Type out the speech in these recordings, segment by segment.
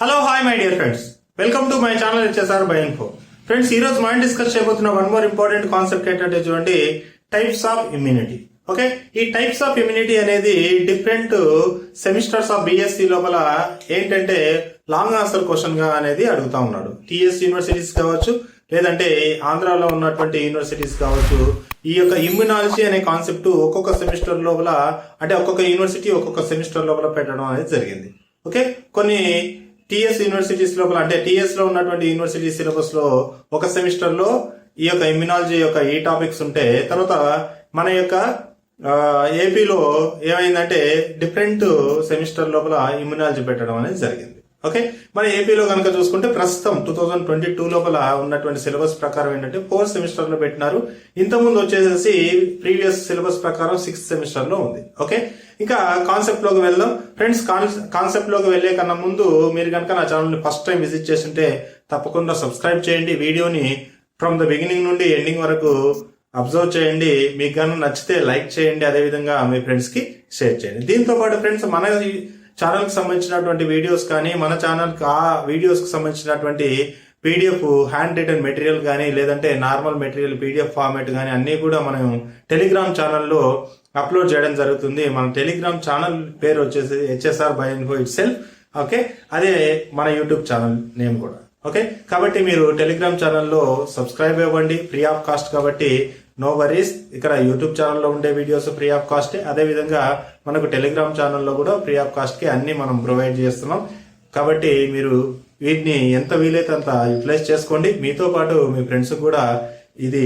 Hello hi my dear friends, welcome to my channel HSR by info. Friends, ఈ రోజు మనం discuss చేయబోతున్న one more important concept ఏంటంటే చూడండి, టైప్స్ ఆఫ్ ఇమ్యూనిటీ. ఓకే, ఈ types of immunity అనేది different semesters of BSc లోపల ఏంటంటే లాంగ్ ఆన్సర్ క్వశ్చన్ గా అనేది అడుగుతా ఉన్నాడు. టిఎస్ యూనివర్సిటీస్ కావచ్చు, లేదంటే ఆంధ్రాలో ఉన్నటువంటి యూనివర్సిటీస్ కావచ్చు. ఈ యొక్క ఇమ్యునాలజీ అనే కాన్సెప్ట్ ఒక్కొక్క సెమిస్టర్ లోపల, అంటే ఒక్కొక్క యూనివర్సిటీ ఒక్కొక్క సెమిస్టర్ లోపల పెట్టడం అనేది జరిగింది. ఓకే, కొన్ని టిఎస్ యూనివర్సిటీస్ లోపల, అంటే టిఎస్ లో ఉన్నటువంటి యూనివర్సిటీ సిలబస్ లో ఒక సెమిస్టర్ లో ఈ యొక్క ఇమ్యునాలజీ యొక్క ఈ టాపిక్స్ ఉంటే, తర్వాత మన యొక్క ఏపీలో ఏమైందంటే డిఫరెంట్ సెమిస్టర్ లోపల ఇమ్యునాలజీ పెట్టడం అనేది జరిగింది. ఓకే, మన ఏపీలో కనుక చూసుకుంటే ప్రస్తుతం 2022 లోపల ఉన్నటువంటి సిలబస్ ప్రకారం ఏంటంటే 4 సెమిస్టర్ లో పెట్టినారు. ఇంతకుముందు వచ్చేసి ప్రీవియస్ సిలబస్ ప్రకారం 6th సెమిస్టర్ లో ఉంది. ఓకే, ఇంకా కాన్సెప్ట్ లోకి వెళ్దాం ఫ్రెండ్స్. కాన్సెప్ట్ లోకి వెళ్లే కన్నా ముందు మీరు కనుక నా ఛానల్ ని ఫస్ట్ టైం విజిట్ చేస్తుంటే తప్పకుండా సబ్స్క్రైబ్ చేయండి. వీడియోని ఫ్రమ్ ద బిగినింగ్ నుండి ఎండింగ్ వరకు అబ్జర్వ్ చేయండి. మీకు కనుక నచ్చితే లైక్ చేయండి, అదేవిధంగా మీ ఫ్రెండ్స్ కి షేర్ చేయండి. దీంతో పాటు ఫ్రెండ్స్, మన ఛానల్ కి సంబంధించినటువంటి వీడియోస్ కానీ, మన ఛానల్ కి ఆ వీడియోస్ కి సంబంధించినటువంటి పీడిఎఫ్ హ్యాండ్ రిటర్న్ మెటీరియల్ కానీ, లేదంటే నార్మల్ మెటీరియల్ పీడిఎఫ్ ఫార్మాట్ కానీ అన్ని కూడా మనం టెలిగ్రామ్ ఛానల్లో అప్లోడ్ చేయడం జరుగుతుంది. మన టెలిగ్రామ్ ఛానల్ పేరు వచ్చేసి HSR by info it self. Okay, అదే మన యూట్యూబ్ ఛానల్ నేమ్ కూడా. ఓకే, కాబట్టి మీరు టెలిగ్రామ్ ఛానల్లో సబ్స్క్రైబ్ అవ్వండి, ఫ్రీ ఆఫ్ కాస్ట్ కాబట్టి నో వరీస్. ఇక్కడ యూట్యూబ్ ఛానల్లో ఉండే వీడియోస్ ఫ్రీ ఆఫ్ కాస్ట్, అదే విధంగా మనకు టెలిగ్రామ్ ఛానల్లో కూడా ఫ్రీ ఆఫ్ కాస్ట్ కి అన్ని మనం ప్రొవైడ్ చేస్తున్నాం. కాబట్టి మీరు వీటిని ఎంత వీలైతే అంత యూటిలైజ్ చేసుకోండి. మీతో పాటు మీ ఫ్రెండ్స్ కూడా ఇది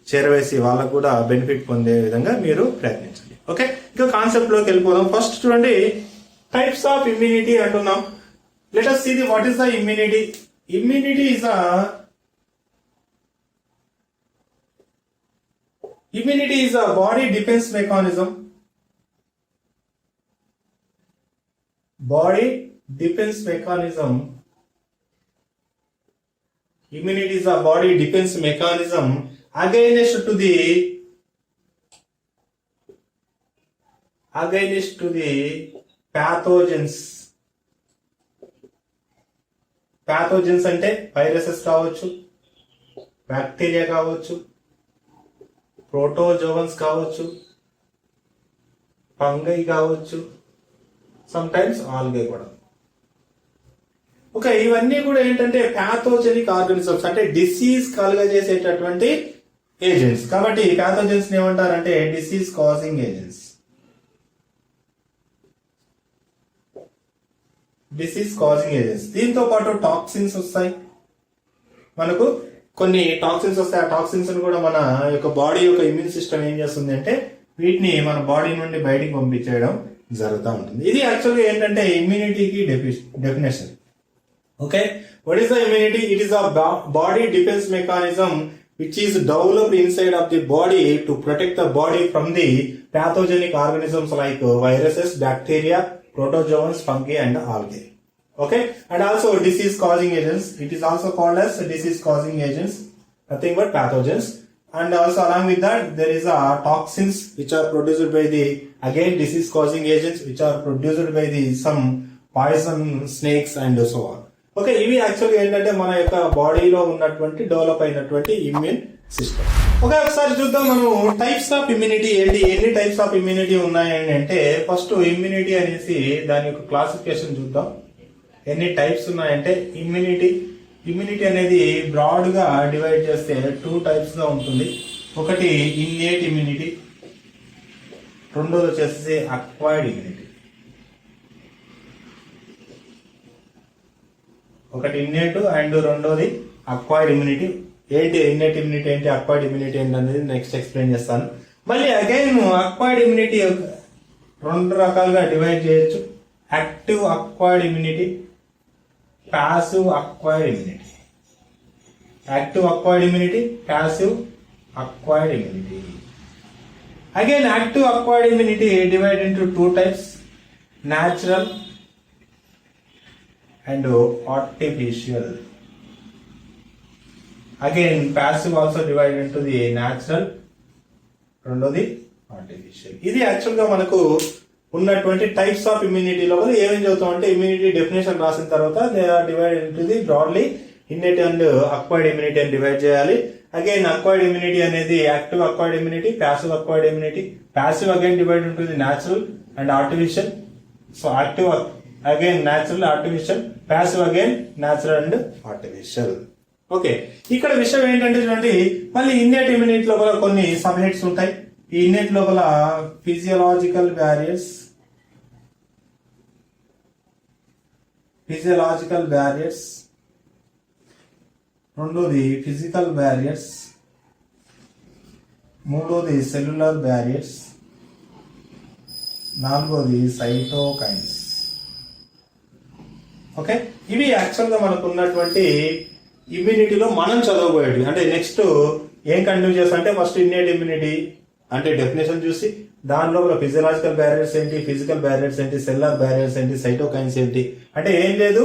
చేరవేసి వాళ్ళకు కూడా బెనిఫిట్ పొందే విధంగా మీరు ప్రయత్నించండి. ఓకే, ఇంకా కాన్సెప్ట్ లోకి వెళ్ళిపోదాం. ఫస్ట్ చూడండి, టైప్స్ ఆఫ్ ఇమ్యూనిటీ అంటున్నాం. Let us see what is the immunity. Immunity is a body defense mechanism. Body defense mechanism. Immunity is a body defense mechanism against to the pathogens. Pathogens అంటే viruses కావచ్చు, bacteria కావచ్చు, protozoans కావచ్చు, fungi కావచ్చు, some times algae కూడా. Okay, ఇవన్నీ కూడా ఏంటంటే pathogenic organisms, అంటే డిసీజ్ కలుగజేసేటటువంటి ఏజెంట్స్. కాబట్టి ప్యాథోజన్స్ ఏమంటారంటే disease causing agents. Disease causing agents. దీంతో పాటు టాక్సిన్స్ వస్తాయి, మనకు కొన్ని టాక్సిన్స్ వస్తాయి. ఆ టాక్సిన్స్ కూడా మన యొక్క బాడీ యొక్క ఇమ్యూన్ సిస్టమ్ ఏం చేస్తుంది అంటే వీటిని మన బాడీ నుండి బయటికి పంపించేయడం జరుగుతూ ఉంటుంది. ఇది యాక్చువల్గా ఏంటంటే ఇమ్యూనిటీకి definition. Okay, what is the immunity? It is a body defence mechanism which is developed inside of the body to protect the body from the pathogenic organisms like viruses, bacteria, protozoans, fungi and algae. Okay, and also disease causing agents. It is also called as disease causing agents, nothing but pathogens. And also along with that there is toxins which are produced by the again disease causing agents which are produced by the some poison snakes and so on. Okay, ఇవి యాక్చువల్గా ఏంటంటే మన యొక్క బాడీలో ఉన్నటువంటి develop అయినటువంటి immune system. Okay, ఒకసారి చూద్దాం మనం టైప్స్ ఆఫ్ ఇమ్యూనిటీ ఏంటి, ఎన్ని టైప్స్ ఆఫ్ ఇమ్యూనిటీ ఉన్నాయని. అంటే ఫస్ట్ ఇమ్యూనిటీ అనేసి దాని యొక్క క్లాసిఫికేషన్ చూద్దాం. ఎన్ని టైప్స్ ఉన్నాయంటే ఇమ్యూనిటీ అనేది బ్రాడ్ గా డివైడ్ చేస్తే 2 టైప్స్ గా ఉంటుంది. ఒకటి ఇన్నేట్ ఇమ్యూనిటీ, రెండోది వచ్చేసి అక్వైర్డ్ ఇమ్యూనిటీ. ఒకటి ఇన్నేట్ అండ్ రెండోది అక్వైర్డ్ ఇమ్యూనిటీ. ఏంటి ఇన్నేట్ ఇమ్యూనిటీ ఏంటి, అక్వైర్డ్ ఇమ్యూనిటీ ఏంటి అనేది నెక్స్ట్ ఎక్స్ప్లెయిన్ చేస్తాను. మళ్ళీ అగైన్ అక్వైర్డ్ ఇమ్యూనిటీ 2 రకాలుగా డివైడ్ చేయొచ్చు. Active acquired immunity, passive acquired immunity. Active acquired immunity, passive acquired immunity. Again active acquired immunity divide into 2 types, natural and artificial. Again passive also divided into the natural, రెండోది artificial. ఇది actual గా మనకు ఉన్నటువంటి types of immunity లోపల ఏమేం చదువుతాం అంటే immunity definition రాసిన తర్వాత they are divided into the broadly innate and acquired immunity అని డివైడ్ చేయాలి. అగైన్ అక్వైర్డ్ ఇమ్యూనిటీ అనేది active acquired immunity, passive acquired immunity. Passive again divide into the natural and artificial. So active again natural, artificial. Passive again natural and artificial. Okay, ఇక్కడ విషయం ఏంటంటే చూడండి, మళ్ళీ innate immunity లోపల కొన్ని sub heads ఉంటాయి. ఈ ఇన్నెట్ లోపల ఫిజియలాజికల్ బ్యారియర్స్, రెండోది ఫిజికల్ బ్యారియర్స్, మూడోది సెల్యులర్ బ్యారియర్స్, నాలుగోది సైటోకైన్స్. ఓకే, ఇవి యాక్చువల్ గా మనకు ఉన్నటువంటి ఇమ్యూనిటీలో మనం చదవబోయేది. అంటే నెక్స్ట్ ఏం కంటిన్యూ చేస్తా అంటే ఫస్ట్ ఇన్నెట్ ఇమ్యూనిటీ అంటే డెఫినేషన్ చూసి దాని లోపల ఫిజియలాజికల్ బ్యారియర్స్ ఏంటి, ఫిజికల్ బ్యారియర్స్ ఏంటి, సెల్యులర్ బ్యారియర్స్ ఏంటి, సైటోకైన్స్ ఏంటి. అంటే ఏం లేదు,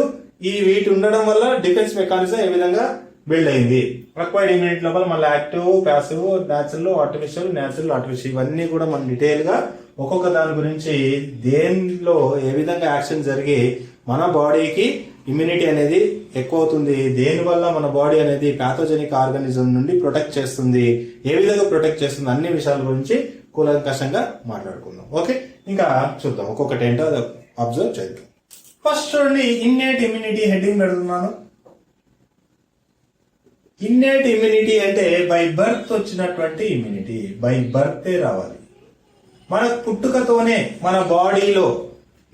ఈ వీటి ఉండడం వల్ల డిఫెన్స్ మెకానిజం ఏ విధంగా బిల్డ్ అయింది. అక్వైర్డ్ ఇమ్యూనిటీ లోపల మళ్ళీ యాక్టివ్, ప్యాసివ్, న్యాచురల్, ఆర్టిఫిషియల్, ఇవన్నీ కూడా మనం డీటెయిల్ గా ఒక్కొక్క దాని గురించి దేనిలో ఏ విధంగా యాక్షన్ జరిగి మన బాడీకి ఇమ్యూనిటీ అనేది ఎక్కువ అవుతుంది, దేనివల్ల మన బాడీ అనేది ప్యాథోజెనిక్ ఆర్గానిజం నుండి ప్రొటెక్ట్ చేస్తుంది, ఏ విధంగా ప్రొటెక్ట్ చేస్తుంది, అన్ని విషయాల గురించి కూలంకషంగా మాట్లాడుకుందాం. ఓకే, ఇంకా చూద్దాం ఒక్కొక్కటి ఏంటో అబ్జర్వ్ చేద్దాం. ఫస్ట్ చూడండి, ఇన్నెట్ ఇమ్యూనిటీ హెడ్డింగ్ పెడుతున్నాను. ఇన్నెట్ ఇమ్యూనిటీ అంటే బై బర్త్ వచ్చినటువంటి ఇమ్యూనిటీ, బై బర్తే రావాలి. మన పుట్టుకతోనే మన బాడీలో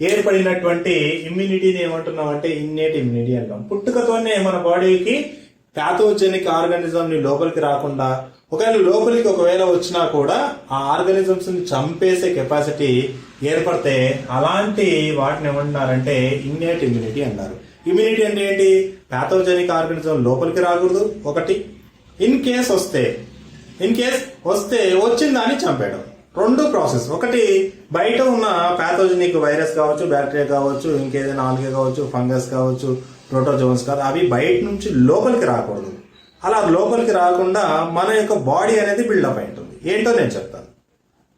ఏర్పడినటువంటి ఇమ్యూనిటీని ఏమంటున్నాం అంటే ఇన్నెట్ ఇమ్యూనిటీ అంటాం. పుట్టుకతోనే మన బాడీకి ప్యాథోజెనిక్ ఆర్గానిజం ని లోపలికి రాకుండా, ఒకవేళ వచ్చినా కూడా ఆ ఆర్గానిజమ్స్ ని చంపేసే కెపాసిటీ ఏర్పడితే అలాంటి వాటిని ఏమంటున్నారంటే ఇన్నెట్ ఇమ్యూనిటీ అన్నారు. ఇమ్యూనిటీ అంటే ఏంటి, ప్యాథోజెనిక్ ఆర్గానిజం లోపలికి రాకూడదు ఒకటి, ఇన్ కేస్ వస్తే వచ్చిన దాన్ని చంపేయడం. రెండు ప్రాసెస్, ఒకటి బయట ఉన్న ప్యాథోజెనిక్ వైరస్ కావచ్చు, బ్యాక్టీరియా కావచ్చు, ఇంకేదైనా ఆల్గే కావచ్చు, ఫంగస్ కావచ్చు, ప్రోటోజోన్స్ కావచ్చు, అవి బయట నుంచి లోపలికి రాకూడదు. అలా లోపలికి రాకుండా మన యొక్క బాడీ అనేది బిల్డప్ అయి ఉంటుంది. ఏంటో నేను చెప్తాను.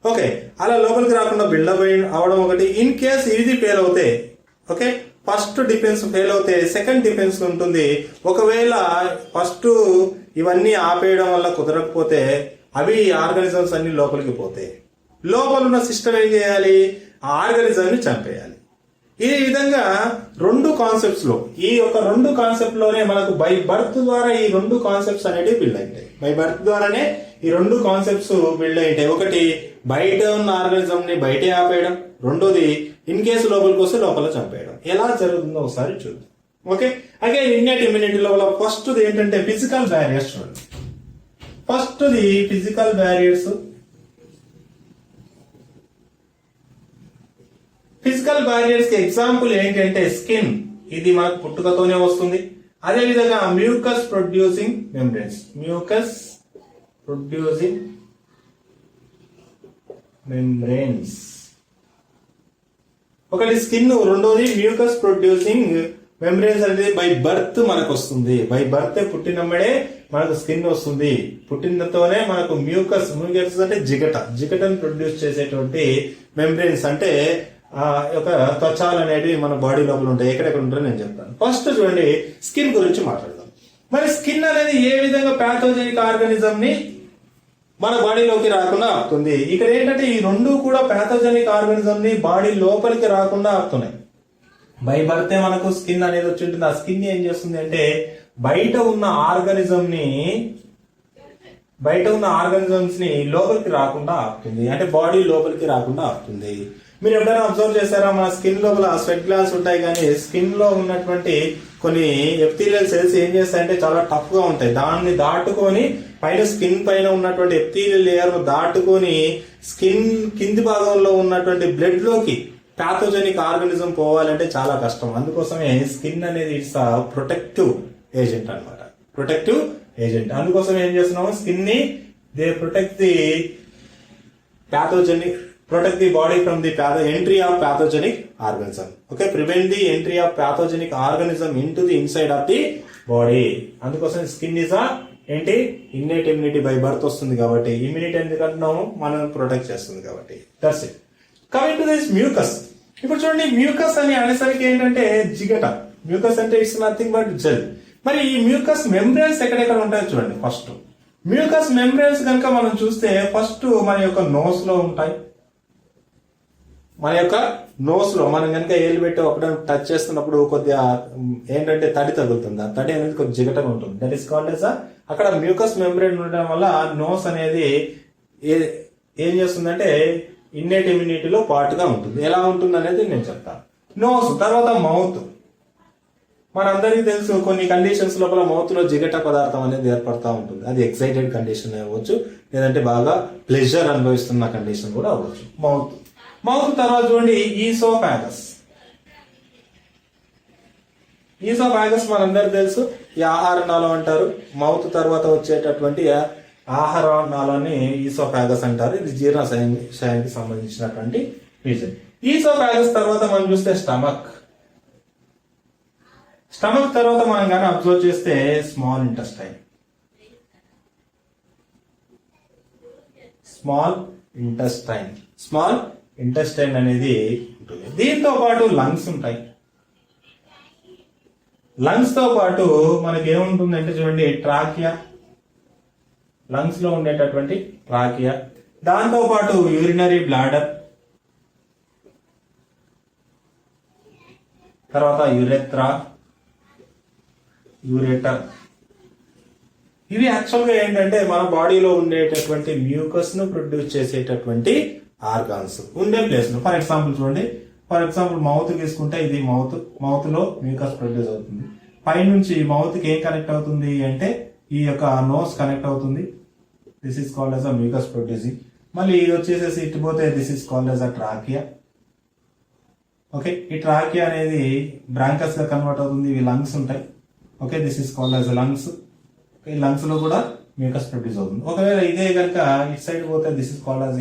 ఓకే, అలా లోపలికి రాకుండా బిల్డప్ అవడం ఒకటి. ఇన్ కేస్ ఇది ఫెయిల్ అవుతే, ఓకే, ఫస్ట్ డిఫెన్స్ ఫెయిల్ అవుతే సెకండ్ డిఫెన్స్ ఉంటుంది. ఒకవేళ ఫస్ట్ ఇవన్నీ ఆపేయడం వల్ల కుదరకపోతే అవి ఆర్గానిజమ్స్ అన్ని లోపలికి పోతాయి. లోపల ఉన్న సిస్టమ్ ఏం చేయాలి, ఆ ఆర్గానిజం ని చంపేయాలి. ఈ విధంగా రెండు కాన్సెప్ట్స్ లో, ఈ యొక్క రెండు కాన్సెప్ట్ లోనే మనకు బై బర్త్ ద్వారా ఈ రెండు కాన్సెప్ట్స్ అనేవి బిల్డ్ అయింటాయి. బై బర్త్ ద్వారానే ఈ రెండు కాన్సెప్ట్స్ బిల్డ్ అయింటాయి. ఒకటి బయట ఉన్న ఆర్గానిజం ని బయటే ఆపేయడం, రెండోది ఇన్ కేసు లోపలికి వస్తే లోపల చంపేయడం. ఎలా జరుగుతుందో ఒకసారి చూద్దాం. ఓకే, అలాగే ఇన్నెట్ ఇమ్యూనిటీ లోపల ఫస్ట్ ఏంటంటే ఫిజికల్ బ్యారియర్స్. చూడండి, first the physical barriers. Physical barriers కి ఎగ్జాంపుల్ ఏంటంటే స్కిన్, ఇది మనకు పుట్టుకతోనే వస్తుంది. అదే విధంగా మ్యూకస్ ప్రొడ్యూసింగ్ మెంబ్రెన్స్, ఒకటి స్కిన్, రెండోది మ్యూకస్ ప్రొడ్యూసింగ్ మెంబ్రెన్స్ అనేది బై బర్త్ మనకు వస్తుంది. బై బర్త్ పుట్టినమ్మడే మనకు స్కిన్ వస్తుంది. పుట్టినతోనే మనకు మ్యూకస్ అంటే జిగటను ప్రొడ్యూస్ చేసేటువంటి మెంబ్రెన్స్ అంటే ఒక త్వచాలు అనేవి మన బాడీ లోపల ఉంటాయి. ఎక్కడెక్కడ ఉంటాయో నేను చెప్తాను. ఫస్ట్ చూడండి, స్కిన్ గురించి మాట్లాడదాం. మరి స్కిన్ అనేది ఏ విధంగా ప్యాథోజెనిక్ ఆర్గానిజం ని మన బాడీలోకి రాకుండా ఆపుతుంది. ఇక్కడ ఏంటంటే ఈ రెండు కూడా ప్యాథోజెనిక్ ఆర్గానిజం ని బాడీ లోపలికి రాకుండా ఆపుతున్నాయి. బై బర్తే మనకు స్కిన్ అనేది వచ్చి ఉంటుంది. ఆ స్కిన్ ఏం చేస్తుంది అంటే బయట ఉన్న ఆర్గానిజమ్స్ ని లోపలికి రాకుండా ఆపుతుంది. అంటే బాడీ లోపలికి రాకుండా ఆపుతుంది. మీరు ఎప్పుడైనా అబ్జర్వ్ చేశారా, మన స్కిన్ లోపల స్వెట్ గ్లాన్స్ ఉంటాయి, కానీ స్కిన్ లో ఉన్నటువంటి కొన్ని ఎపిథీలియల్ సెల్స్ ఏం చేస్తాయంటే చాలా టఫ్ గా ఉంటాయి. దాన్ని దాటుకొని పైన స్కిన్ పైన ఉన్నటువంటి ఎపిథీలియల్ లేయర్ దాటుకొని స్కిన్ కింది భాగంలో ఉన్నటువంటి బ్లడ్ లోకి ప్యాథోజెనిక్ ఆర్గానిజం పోవాలంటే చాలా కష్టం. అందుకోసమే స్కిన్ అనేది ఇట్స్ ప్రొటెక్టివ్ ఏజెంట్ అన్నమాట. అందుకోసం ఏం చేస్తున్నాము, స్కిన్ ని they protect the body from the entry of pathogenic organism. Okay, prevent the entry of pathogenic organism into the inside of the body. అందుకోసం స్కిన్ ఇస్ ఏంటి, ఇన్నెట్ ఇమ్యూనిటీ బై బర్త్ వస్తుంది కాబట్టి. Immunity ఎందుకంటున్నాము, మనం protect చేస్తుంది కాబట్టి. That's it. Coming to this mucus. ఇప్పుడు చూడండి, mucus అని అనేసరికి ఏంటంటే జిగట. మ్యూకస్ అంటే ఇట్స్ నథింగ్ బట్ జెల్. మరి ఈ మ్యూకస్ మెంబ్రేన్స్ ఎక్కడెక్కడ ఉంటాయో చూడండి. ఫస్ట్ మ్యూకస్ మెంబ్రేన్స్ కనుక మనం చూస్తే ఫస్ట్ మన యొక్క నోస్ లో ఉంటాయి. మన యొక్క నోస్ లో మనం కనుక ఏలు పెట్టి ఒకటే టచ్ చేస్తున్నప్పుడు కొద్దిగా ఏంటంటే తడి తగులుతుంది. ఆ తడి అనేది కొద్దిగా జిగటగా ఉంటుంది. దట్ ఈస్ కాల్డ్ ఎస్ అక్కడ మ్యూకస్ మెంబ్రేన్ ఉండడం వల్ల నోస్ అనేది ఏం చేస్తుందంటే ఇన్నేట్ ఇమ్యూనిటీలో పార్ట్గా ఉంటుంది. ఎలా ఉంటుంది అనేది నేను చెప్తాను. నోస్ తర్వాత మౌత్. మనందరికీ తెలుసు కొన్ని కండిషన్స్ లోపల మౌత్ లో జిగట పదార్థం అనేది ఏర్పడతా ఉంటుంది. అది ఎక్సైటెడ్ కండిషన్ అవ్వచ్చు, లేదంటే బాగా ప్లెజర్ అనుభవిస్తున్న కండిషన్ కూడా అవ్వచ్చు. మౌత్ తర్వాత చూడండి ఈసోఫాగస్. ఈసోఫాగస్ మనందరికి తెలుసు ఈ ఆహార నాళం అంటారు. మౌత్ తర్వాత వచ్చేటటువంటి ఆహార నాళాన్ని ఈసోఫాగస్ అంటారు. ఇది జీర్ణశయానికి సంబంధించినటువంటి రీజన్. ఈసోఫాగస్ తర్వాత మనం చూస్తే స్టమక్ తర్వాత మనం కానీ అబ్జర్వ్ చేస్తే స్మాల్ ఇంటెస్టైన్ అనేది ఉంటుంది. దీంతో పాటు లంగ్స్ ఉంటాయి. లంగ్స్ తో పాటు మనకి ఏముంటుందంటే చూడండి ట్రాకియా, లంగ్స్ లో ఉండేటటువంటి ట్రాకియా, దాంతో పాటు యూరినరీ బ్లాడర్, తర్వాత యూరేటర్. ఇవి యాక్చువల్ గా ఏంటంటే మన బాడీలో ఉండేటటువంటి మ్యూకస్ ను ప్రొడ్యూస్ చేసేటటువంటి ఆర్గాన్స్ ఉండే ప్లేస్ ను. ఫర్ ఎగ్జాంపుల్ చూడండి, మౌత్ తీసుకుంటే ఇది మౌత్ లో మ్యూకస్ ప్రొడ్యూస్ అవుతుంది. పైనుంచి మౌత్ కి ఏం కనెక్ట్ అవుతుంది అంటే ఈ యొక్క నోస్ కనెక్ట్ అవుతుంది. This is called as a mucus producing. మళ్ళీ ఇది వచ్చేసేసి ఇటుపోతే this is called as a trachea. Okay, ఈ ట్రాకియా అనేది బ్రాంకస్ గా కన్వర్ట్ అవుతుంది. ఇవి లంగ్స్ ఉంటాయి. Okay, this is called as lungs. ఈ లంగ్స్ లో కూడా మ్యూకస్ ప్రొడ్యూస్ అవుతుంది. ఒకవేళ ఇదే కనుక ఇట్ సైడ్ పోతే this is called as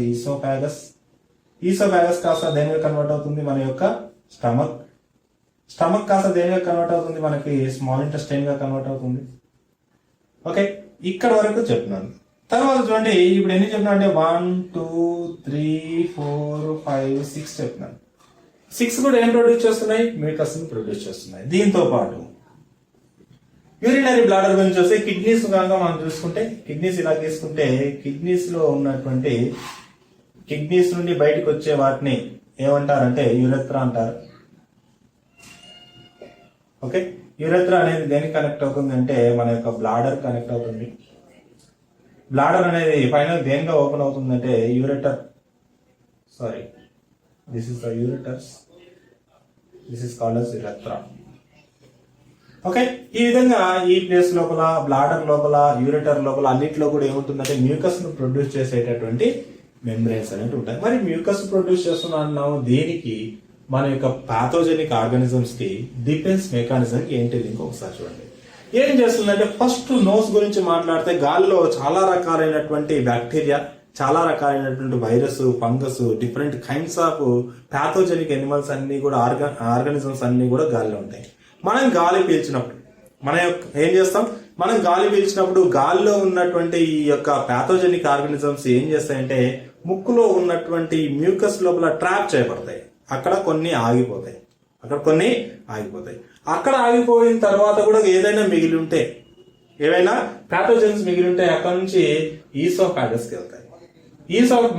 oesophagus కాస్త దేనిగా కన్వర్ట్ అవుతుంది మన యొక్క స్టమక్ కాస్త దేనిగా కన్వర్ట్ అవుతుంది మనకి స్మాల్ ఇంటెస్టైన్ గా కన్వర్ట్ అవుతుంది. ఓకే, ఇక్కడ వరకు చెప్తున్నాను. తర్వాత చూడండి, ఇప్పుడు ఎన్ని చెప్తున్నా అంటే 1 2 3 4 5 6 చెప్తున్నాను. 6 కూడా ఏం ప్రొడ్యూస్ చేస్తున్నాయి? మ్యూకస్ ని ప్రొడ్యూస్ చేస్తున్నాయి. దీంతో పాటు యూరినరీ బ్లాడర్ గురించి వస్తే కిడ్నీస్ కనుక మనం చూసుకుంటే, కిడ్నీస్ ఇలా తీసుకుంటే కిడ్నీస్ లో ఉన్నటువంటి కిడ్నీస్ నుండి బయటకు వచ్చే వాటిని ఏమంటారంటే యూరెత్రా అంటారు. ఓకే, యూరెత్రా అనేది దేనికి కనెక్ట్ అవుతుంది అంటే మన యొక్క బ్లాడర్ కనెక్ట్ అవుతుంది. బ్లాడర్ అనేది ఫైనల్ దేనిగా ఓపెన్ అవుతుందంటే this is the ureters, this is called as urethra. Okay, ఈ విధంగా ఈ ప్లేస్ లోపల బ్లాడర్ లోపల యూరెటర్ లోపల అన్నింటిలో కూడా ఏముంటుందంటే మ్యూకస్ ను ప్రొడ్యూస్ చేసేటటువంటి మెంబ్రేన్స్ అనేవి ఉంటాయి. మరి మ్యూకస్ ప్రొడ్యూస్ చేస్తున్నాము దేనికి? మన యొక్క పాథోజెనిక్ ఆర్గానిజమ్స్ కి డిఫెన్స్ మెకానిజం కి ఏంటి లింక్ ఒకసారి చూడండి. ఏం చేస్తుందంటే ఫస్ట్ నోస్ గురించి మాట్లాడితే గాలిలో చాలా రకాలైనటువంటి బ్యాక్టీరియా, చాలా రకాలైనటువంటి virus, fungus, different kinds of pathogenic animals అన్ని కూడా ఆర్గానిజమ్స్ అన్ని కూడా గాలిలో ఉంటాయి. మనం గాలి పీల్చినప్పుడు ఏం చేస్తాం? మనం గాలి పీల్చినప్పుడు గాలిలో ఉన్నటువంటి ఈ యొక్క పాథోజెనిక్ ఆర్గానిజమ్స్ ఏం చేస్తాయంటే ముక్కులో ఉన్నటువంటి మ్యూకస్ లోపల ట్రాప్ చేయబడతాయి. అక్కడ కొన్ని ఆగిపోతాయి. అక్కడ ఆగిపోయిన తర్వాత కూడా ఏదైనా మిగిలి ఉంటే, ఏవైనా పాథోజెన్స్ మిగిలి ఉంటే అక్కడ నుంచి ఈసోఫాగస్ కి వెళ్తాయి.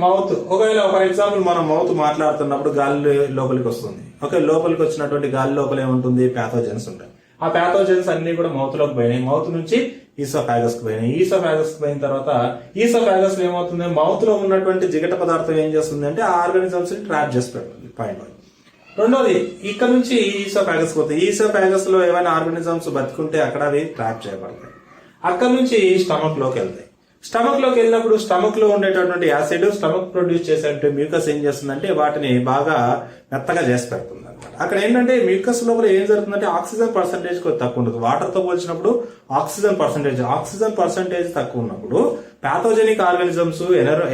మౌత్, ఒకవేళ ఫర్ ఎగ్జాంపుల్ మనం మౌత్ మాట్లాడుతున్నప్పుడు గాలి లోపలికి వస్తుంది. ఓకే, లోపలికి వచ్చినటువంటి గాలి లోపల ఏముంటుంది? పాథోజెన్స్ ఉంటాయి. ఆ పాథోజెన్స్ అన్ని కూడా మౌత్ లోకి పోయినాయి. మౌత్ నుంచి ఈసోఫాగస్ కి పోయినాయి. ఈసోఫాగస్ కి పోయిన తర్వాత ఈసోఫాగస్ లో ఏమవుతుంది? మౌత్ లో ఉన్నటువంటి జిగట పదార్థం ఏం చేస్తుంది అంటే ఆ ఆర్గానిజమ్స్ ని ట్రాప్ చేసి పెడుతుంది. పాయింట్ 1. రెండోది, ఇక్కడ నుంచి ఈసోఫాగస్ పోతాయి. ఈసోఫాగస్ లో ఏమైనా ఆర్గానిజమ్స్ బతుకుంటే అక్కడ అవి ట్రాప్ చేయబడతాయి. అక్కడ నుంచి స్టమక్ లోకి వెళ్తాయి. స్టమక్ లోకి వెళ్ళినప్పుడు స్టమక్ లో ఉండేటటువంటి యాసిడ్ స్టమక్ ప్రొడ్యూస్ చేసే మ్యూకస్ ఏం చేస్తుందంటే వాటిని బాగా మెత్తగా చేసి పెడుతుంది అనమాట. అక్కడ ఏంటంటే మ్యూకస్ లోపల ఏం జరుగుతుందంటే ఆక్సిజన్ పర్సంటేజ్ తక్కువ ఉంటుంది. వాటర్ తో పోల్చినప్పుడు ఆక్సిజన్ పర్సంటేజ్ తక్కువ ఉన్నప్పుడు పాథోజెనిక్ ఆర్గానిజమ్స్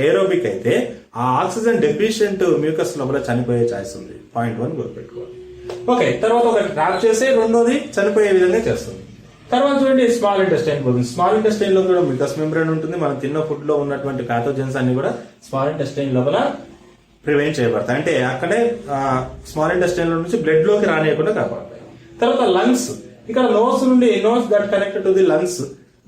ఏరోబిక్ అయితే ఆ ఆక్సిజన్ డెఫిషియెంట్ మ్యూకస్ లోపల చనిపోయే ఛాయిస్ ఉంది. పాయింట్ 1 గుర్తుపెట్టుకోవాలి. ఓకే, తర్వాత ఒకటి ట్రాప్ చేసి రెండోది చనిపోయే విధంగా చేస్తుంది. తర్వాత చూడండి స్మాల్ ఇంటెస్టైన్ పోతుంది. స్మాల్ ఇంటెస్టైన్ లో కూడా మ్యూకస్ మెంబ్రేన్ ఉంటుంది. మనం తిన్న ఫుడ్ లో ఉన్నటువంటి పాథోజెన్స్ అన్ని కూడా స్మాల్ ఇంటెస్టైన్ లోపల ప్రివెంట్ చేయబడతాయి. అంటే అక్కడే స్మాల్ ఇంటెస్టైన్ నుంచి బ్లడ్ లోకి రానియకుండా కాపాడతాయి. తర్వాత లంగ్స్, ఇక్కడ నోస్ నుండి knows that connected to the lungs.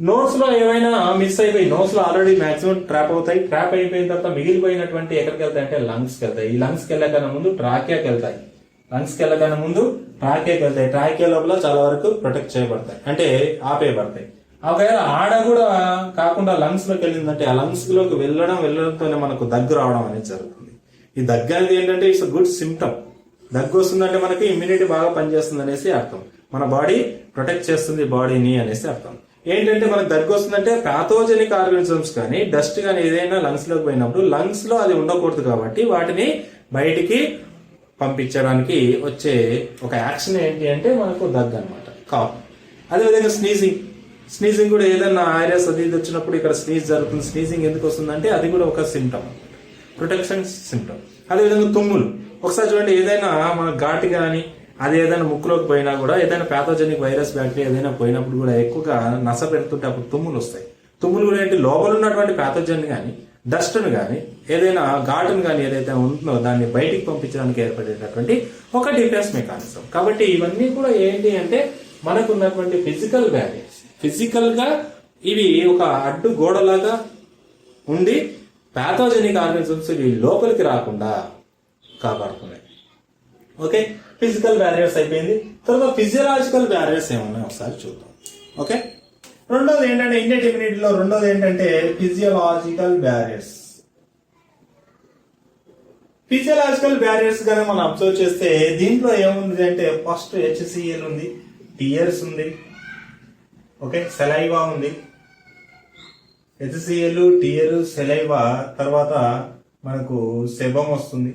Notes లో ఏమైనా మిస్ అయిపోయి, నోట్స్ లో ఆల్రెడీ మాక్సిమం ట్రాప్ అవుతాయి. ట్రాప్ అయిపోయిన తర్వాత మిగిలిపోయినటువంటి ఎక్కడికి వెళ్తాయి అంటే లంగ్స్ కి వెళ్తాయి. ఈ లంగ్స్ కి వెళ్ళకన్నా ముందు ట్రాకియాకి వెళ్తాయి. లంగ్స్ కి వెళ్ళకన్నా ముందు ట్రాకియాకి వెళ్తాయి. ట్రాకియా లోపల చాలా వరకు ప్రొటెక్ట్ చేయబడతాయి, అంటే ఆపేయబడతాయి. ఒకవేళ ఆడ కూడా కాకుండా లంగ్స్ లోకి వెళ్ళిందంటే ఆ లంగ్స్ లోకి వెళ్ళడంతోనే మనకు దగ్గు రావడం అనేది జరుగుతుంది. ఈ దగ్గు అనేది ఏంటంటే ఇట్స్ గుడ్ సిమ్టమ్. దగ్గు వస్తుందంటే మనకి ఇమ్యూనిటీ బాగా పనిచేస్తుంది అనేసి అర్థం. మన బాడీ ప్రొటెక్ట్ చేస్తుంది బాడీని అనేసి అర్థం. ఏంటంటే మనకు దగ్గు వస్తుందంటే ప్యాథోజెనిక్ ఆర్గానిజమ్స్ కానీ డస్ట్ కానీ ఏదైనా లంగ్స్ లోకి పోయినప్పుడు లంగ్స్ లో అది ఉండకూడదు కాబట్టి వాటిని బయటికి పంపించడానికి వచ్చే ఒక యాక్షన్ ఏంటి అంటే మనకు దగ్గు అనమాట, కాఫ్. అదేవిధంగా స్నీజింగ్ కూడా ఏదైనా ఐరస్ అది ఇది వచ్చినప్పుడు ఇక్కడ స్నీజ్ జరుగుతుంది. స్నీజింగ్ ఎందుకు వస్తుందంటే అది కూడా ఒక సిమ్టమ్, ప్రొటెక్షన్ సిమ్టమ్. అదేవిధంగా తుమ్ములు, ఒకసారి చూడండి ఏదైనా మన ఘాటు కానీ అది ఏదైనా ముక్కులోకి పోయినా కూడా ఏదైనా ప్యాథోజెనిక్ వైరస్ బ్యాక్టీరియా ఏదైనా పోయినప్పుడు కూడా ఎక్కువగా నస పెడుతుంటే అప్పుడు తుమ్ములు వస్తాయి. తుమ్ములు కూడా ఏంటి, లోపల ఉన్నటువంటి ప్యాథోజన్ కానీ డస్ట్ను కానీ ఏదైనా ఘాటును కానీ ఏదైతే ఉంటుందో దాన్ని బయటికి పంపించడానికి ఏర్పడేటటువంటి ఒక డిఫెన్స్ మెకానిజం. కాబట్టి ఇవన్నీ కూడా ఏంటి అంటే మనకు ఉన్నటువంటి ఫిజికల్ బ్యారియర్స్. ఫిజికల్ గా ఇవి ఒక అడ్డు గోడలాగా ఉండి ప్యాథోజెనిక్ ఆర్గానిజమ్స్ ఇవి లోపలికి రాకుండా కాపాడుతున్నాయి. ఓకే, ఫిజికల్ బ్యారియర్స్ అయిపోయింది. తర్వాత ఫిజియలాజికల్ బ్యారియర్స్ ఏమన్నాయి ఒకసారి చూద్దాం. ఓకే, రెండోది ఏంటంటే ఇన్నెట్ ఇమ్యూనిటీలో రెండోది ఏంటంటే ఫిజియలాజికల్ బ్యారియర్స్. ఫిజియలాజికల్ బ్యారియర్స్ కానీ మనం అబ్జర్వ్ చేస్తే దీంట్లో ఏముంది అంటే ఫస్ట్ హెచ్సిఎల్ ఉంది, టియర్స్ ఉంది, ఓకే, సెలైవా ఉంది. హెచ్సిఎల్, టియర్, సెలైవా, తర్వాత మనకు సెబమ్ వస్తుంది.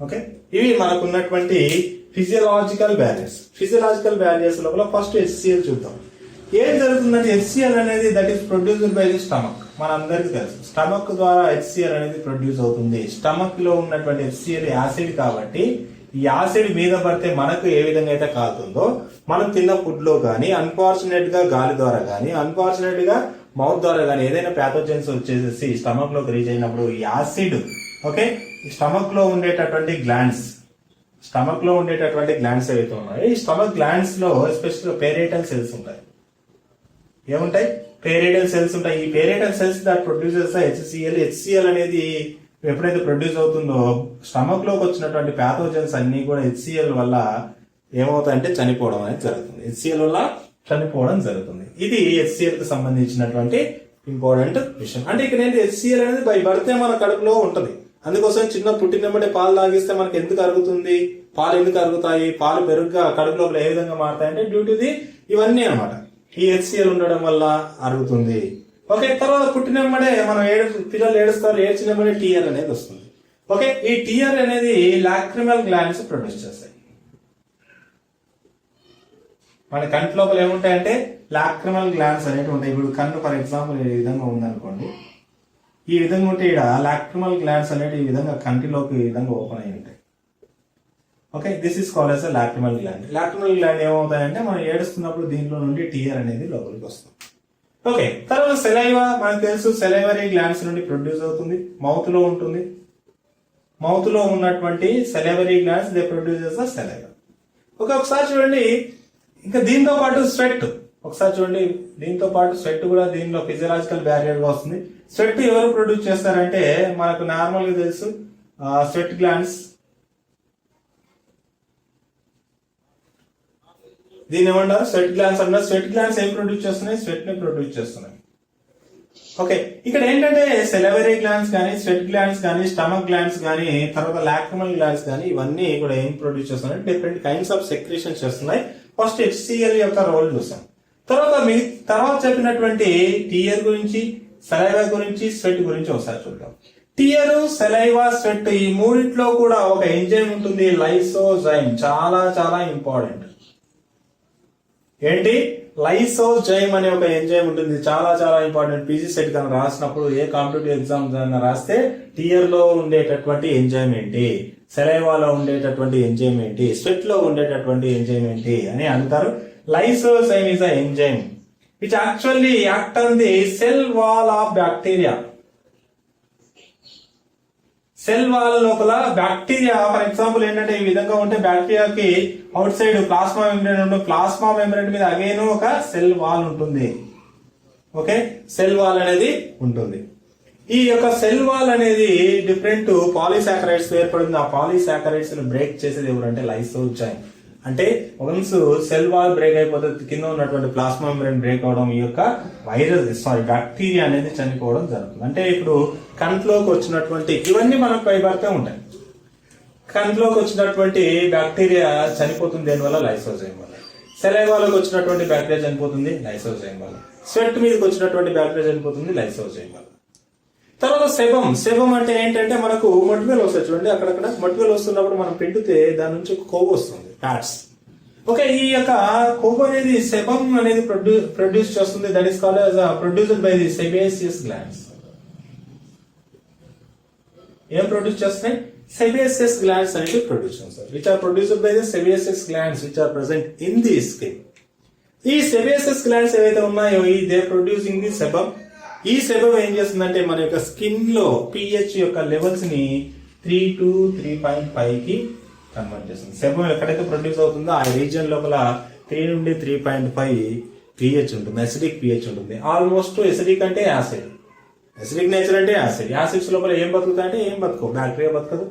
ఓకే, ఇవి మనకు ఉన్నటువంటి ఫిజియలాజికల్ బ్యారియర్స్. ఫిజియలాజికల్ బ్యారియర్స్ లోపల ఫస్ట్ హెచ్సిఎల్ చూద్దాం. ఏం జరుగుతుందంటే హెచ్సిఎల్ అనేది that is produced by the stomach. మన అందరికీ తెలుసు స్టమక్ ద్వారా హెచ్సిఎల్ అనేది ప్రొడ్యూస్ అవుతుంది. స్టమక్ లో ఉన్నటువంటి హెచ్సిఎల్ యాసిడ్ కాబట్టి ఈ యాసిడ్ మీద పడితే మనకు ఏ విధంగా అయితే కాలుతుందో మనం తిన్న ఫుడ్ లో కానీ అన్ఫార్చునేట్ గా గాలి ద్వారా కానీ అన్ఫార్చునేట్ గా మౌత్ ద్వారా కానీ ఏదైనా ప్యాథోజన్స్ వచ్చేసేసి స్టమక్ లోకి రీచ్ అయినప్పుడు యాసిడ్, ఓకే, స్టమక్ లో ఉండేటటువంటి గ్లాండ్స్ ఏవైతే ఉన్నాయో ఈ స్టమక్ గ్లాండ్స్ లో ఎస్పెషల్ పేరేటల్ సెల్స్ ఉంటాయి. ఏముంటాయి? పేరేటల్ సెల్స్ ఉంటాయి. ఈ parietal cells that produces HCl. HCl అనేది ఎప్పుడైతే ప్రొడ్యూస్ అవుతుందో స్టమక్ లోకి వచ్చినటువంటి ప్యాథోజన్స్ అన్ని కూడా హెచ్సిఎల్ వల్ల ఏమవుతాయంటే చనిపోవడం అనేది జరుగుతుంది. హెచ్సిఎల్ వల్ల చనిపోవడం జరుగుతుంది. ఇది హెచ్సిఎల్ కి సంబంధించినటువంటి ఇంపార్టెంట్ విషయం. అంటే ఇక్కడ ఏంటి, హెచ్సిఎల్ అనేది బై బర్తే మన కడుపులో ఉంటుంది. అందుకోసం చిన్న పుట్టినప్పుడే పాలు తాగిస్తే మనకి ఎందుకు అరుగుతుంది, పాలు ఎందుకు అరుగుతాయి, పాలు పెరుగుగా కడుపు లోపల ఏ విధంగా మారుతాయంటే డ్యూ టు ది ఇవన్నీ అనమాట. ఈ హెచ్సిఎల్ ఉండడం వల్ల అరుగుతుంది. ఓకే, తర్వాత పుట్టినమ్మడే మనం పిల్లలు ఏడుస్తారు, ఏడ్చినమ్మడే టీఆర్ అనేది వస్తుంది. ఓకే, ఈ టీఆర్ అనేది లాక్రిమల్ గ్లాండ్స్ ప్రొడ్యూస్ చేస్తాయి. మన కంటి లోపల ఏముంటాయంటే లాక్రిమల్ గ్లాండ్స్ అనేవి ఉంటాయి. ఇప్పుడు కన్ను ఫర్ ఎగ్జాంపుల్ ఈ విధంగా ఉందనుకోండి, ఈ విధంగా ఉంటే ఇక్కడ లాక్రిమల్ గ్లాండ్స్ అనేవి ఈ విధంగా కంటిలోకి ఈ విధంగా ఓపెన్ అయి ఉంటాయి. Okay, this is called as a lacrimal gland. Lacrimal gland ఏమవుతాయంటే మనం ఏడుస్తున్నప్పుడు దీంట్లో నుండి టీఆర్ అనేది లోపలికి వస్తుంది. ఓకే, తర్వాత సెలైవా మనకు తెలుసు, సెలైవరీ గ్లాండ్స్ నుండి ప్రొడ్యూస్ అవుతుంది, మౌత్ లో ఉంటుంది. మౌత్ లో ఉన్నటువంటి salivary glands they produces the saliva. Okay, ఒకసారి చూడండి, ఇంకా దీంతో పాటు స్వెట్. ఒకసారి చూడండి, దీంతో పాటు స్వెట్ కూడా దీనిలో ఫిజియలాజికల్ బ్యారియర్ గా వస్తుంది. స్వెట్ ఎవరు ప్రొడ్యూస్ చేస్తారంటే మనకు నార్మల్ గా తెలుసు స్వెట్ గ్లాండ్స్. దీని ఏమంటారు, స్వెట్ గ్లాండ్స్ అంటారు. స్వెట్ గ్లాండ్స్ ఏం ప్రొడ్యూస్ చేస్తున్నాయి, స్వెట్ ని ప్రొడ్యూస్ చేస్తున్నాయి. ఓకే, ఇక్కడ ఏంటంటే సెలవరీ గ్లాండ్స్ కానీ, స్వెట్ గ్లాండ్స్ కానీ, స్టమక్ గ్లాండ్స్ కానీ, తర్వాత లాక్రిమల్ గ్లాండ్స్ కానీ ఇవన్నీ కూడా ఏం ప్రొడ్యూస్ చేస్తున్నాయి, డిఫరెంట్ కైండ్స్ ఆఫ్ సెక్రేషన్ చేస్తున్నాయి. ఫస్ట్ హెచ్సిఎల్ యొక్క రోల్ చూసాం. తర్వాత చెప్పినటువంటి టీఆర్ గురించి, సెలైవా గురించి, స్వెట్ గురించి ఒకసారి చూద్దాం. టీఆర్, సెలైవా, స్వెట్ ఈ మూడిట్లో కూడా ఒక ఎంజైమ్ ఉంటుంది, లైసోజైమ్. చాలా చాలా ఇంపార్టెంట్. ఏంటి, లైసోజైమ్ అనే ఒక ఎంజైమ్ ఉంటుంది, చాలా చాలా ఇంపార్టెంట్. పీజీ సెట్ కనుక రాసినప్పుడు ఏ కాంపిటేటివ్ ఎగ్జామ్ రాస్తే టీఆర్ లో ఉండేటటువంటి ఎంజైమ్ ఏంటి, సెలైవాలో ఉండేటటువంటి ఎంజైమ్ ఏంటి, స్వెట్ లో ఉండేటటువంటి ఎంజైమ్ ఏంటి అని అంటారు. Lysozyme is an enzyme which actually acts on the cell wall of bacteria. Cell wall లోపల బ్యాక్టీరియా ఫర్ ఎగ్జాంపుల్ ఏంటంటే ఈ విధంగా ఉంటే బ్యాక్టీరియాకి అవుట్ సైడ్ ప్లాస్మా మెంబ్రేన్ ఉంటుంది. ప్లాస్మా మెంబ్రేన్ మీద అగైన్ ఒక సెల్ వాల్ ఉంటుంది. ఓకే, సెల్ వాల్ అనేది ఉంటుంది. ఈ యొక్క సెల్ వాల్ అనేది డిఫరెంట్ పాలీసాకరైడ్స్ ఏర్పడింది. ఆ పాలీసాకరైడ్స్ బ్రేక్ చేసేది ఎవరంటే లైసోజైమ్. అంటే వన్స్ సెల్ వాల్ బ్రేక్ అయిపోతే కింద ఉన్నటువంటి ప్లాస్మా మెంబ్రేన్ బ్రేక్ అవడం, ఈ యొక్క బ్యాక్టీరియా అనేది చనిపోవడం జరుగుతుంది. అంటే ఇప్పుడు కంట్లోకి వచ్చినటువంటి ఇవన్నీ మనకు పైబడితే ఉంటాయి. కంట్లోకి వచ్చినటువంటి బ్యాక్టీరియా చనిపోతుంది దేనివల్ల? లైసోజైమ్ వల్ల. సెలైవాలోకి వచ్చినటువంటి బ్యాక్టీరియా చనిపోతుంది లైసోజైమ్ వల్ల. స్వెట్ మీదకి వచ్చినటువంటి బ్యాక్టీరియా చనిపోతుంది లైసోజైమ్ వల్ల. తర్వాత సెబం అంటే ఏంటంటే మనకు మట్టివేలు వస్తాయి చూడండి, అక్కడక్కడ మట్టివేలు వస్తున్నప్పుడు మనం పిండితే దాని నుంచి కొవ్వు వస్తుంది, ఫ్యాట్స్. ఓకే, ఈ యొక్క కొవ్వు అనేది సెబం అనేది ప్రొడ్యూస్ చేస్తుంది. That is called as produced by the sebaceous glands. ఏం ప్రొడ్యూస్ చేస్తాయి? సెబేసియస్ గ్లాండ్స్ అనేది ప్రొడ్యూస్ చేస్తారు, which are produced by the sebaceous glands which are present in the skin. ఈ సెబేసియస్ గ్లాండ్స్ ఏవైతే ఉన్నాయో దే ప్రొడ్యూసింగ్ ది సెబం. ఈ సెబం ఏం చేస్తుందంటే మన యొక్క స్కిన్ లో pH యొక్క లెవెల్స్ ని 3 to 3.5 కి కన్వర్ట్ చేస్తుంది. సెబం ఎక్కడైతే ప్రొడ్యూస్ అవుతుందో ఆ రీజియన్ లోపల 3 నుండి 3.5 pH ఉంటుంది, అసిడిక్ pH ఉంటుంది. ఆల్మోస్ట్ ఎసిడిక్ అంటే యాసిడ్, అసిడిక్ నేచర్ అంటే యాసిడ్. యాసిడ్స్ లోపల ఏం బతుకుతాయి అంటే ఏం బతుకో, బ్యాక్టీరియా బతకదు,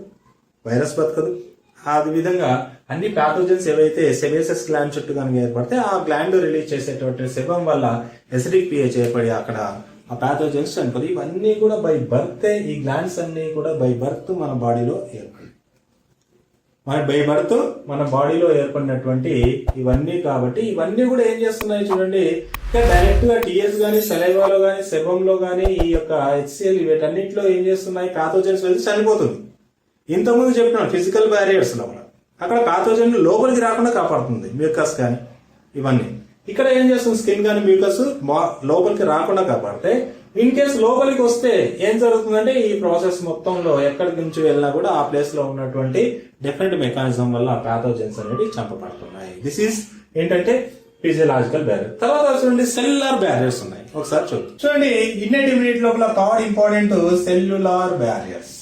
వైరస్ బతకదు. ఆ విధంగా అన్ని ప్యాథోజన్స్ ఏవైతే సెబేసియస్ గ్లాండ్ చుట్టూ కనుక ఏర్పడితే ఆ గ్లాండ్ రిలీజ్ చేసేటువంటి సెబం వల్ల ఎసిడిక్ pH ఏర్పడి అక్కడ ఆ ప్యాథోజన్స్ చనిపోయి. ఇవన్నీ కూడా బై బర్త్, ఈ గ్లాండ్స్ అన్ని కూడా బై బర్త్ మన బాడీలో ఏర్పడి మన బాడీలో ఏర్పడినటువంటి ఇవన్నీ. కాబట్టి ఇవన్నీ కూడా ఏం చేస్తున్నాయి చూడండి, డైరెక్ట్ గా టీఎస్ గానీ, సెలైవాలో గానీ, సెబంలో గానీ, ఈ యొక్క HCl వీటన్నిటిలో ఏం చేస్తున్నాయి, ప్యాథోజన్స్ వెళ్ళి చనిపోతుంది. ఇంతకుముందు చెప్పినాను ఫిజికల్ బ్యారియర్స్ లోపల, అక్కడ ప్యాథోజన్ లోపలికి రాకుండా కాపాడుతుంది, మ్యూకస్ కానీ ఇవన్నీ. ఇక్కడ ఏం చేస్తుంది, స్కిన్ కానీ మ్యూకస్ లోపలికి రాకుండా కాపాడితే, ఇన్ కేసు లోపలికి వస్తే ఏం జరుగుతుందంటే ఈ ప్రాసెస్ మొత్తంలో ఎక్కడి నుంచి వెళ్ళినా కూడా ఆ ప్లేస్ లో ఉన్నటువంటి డిఫరెంట్ మెకానిజం వల్ల ప్యాథోజన్స్ అనేవి చంపబడుతున్నాయి. దిస్ ఈస్ ఏంటంటే ఫిజియలాజికల్ బ్యారియర్. తర్వాత చూడండి సెల్యులార్ బ్యారియర్స్ ఉన్నాయి, ఒకసారి చూడండి. ఇన్నెట్ ఇమ్యూనిటీ లోపల third important cellular barriers.